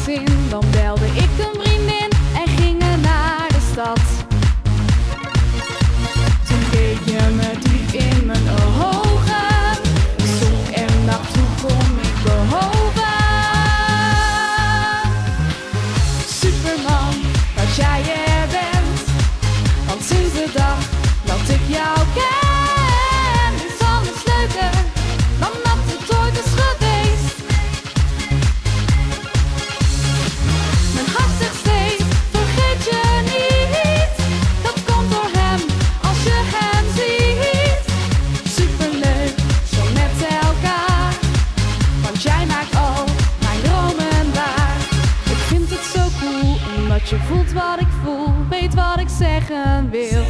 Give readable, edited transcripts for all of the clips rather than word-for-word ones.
in, dan belde ik een vriendin en gingen naar de stad. Toen keek je me diep in mijn ogen, ik zocht en dacht hoe kom ik behoven. Superman, dat jij er bent, want sinds de dag dat ik jou ken is alles leuker dan dat het ooit is geweest. Mijn hart zegt steeds, vergeet je niet, dat komt door hem als je hem ziet. Superleuk, zo met elkaar, want jij maakt al mijn dromen waar. Ik vind het zo cool, omdat je voelt wat ik voel, weet wat ik zeggen wil.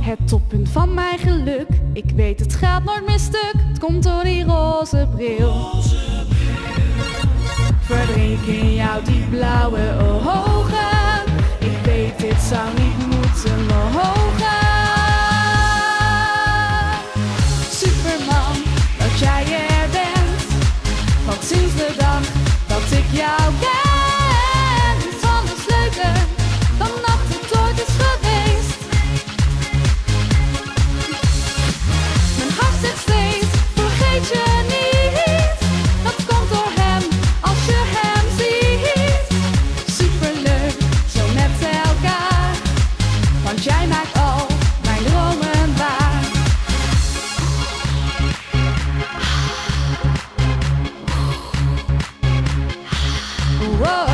Het toppunt van mijn geluk, ik weet het gaat nooit meer stuk, het komt door die roze bril. Verdrink in jouw diep blauwe ogen, ik weet dit zou niet moeten mogen. Superman, dat jij er bent, want sinds de dag dat ik jou ken is alles leuker dan dat het ooit is geweest. Mijn hart zegt steeds, vergeet je niet, dat komt door hem als je hem ziet. Superleuk, zo met elkaar, want jij maakt al mijn dromen waar. Wow.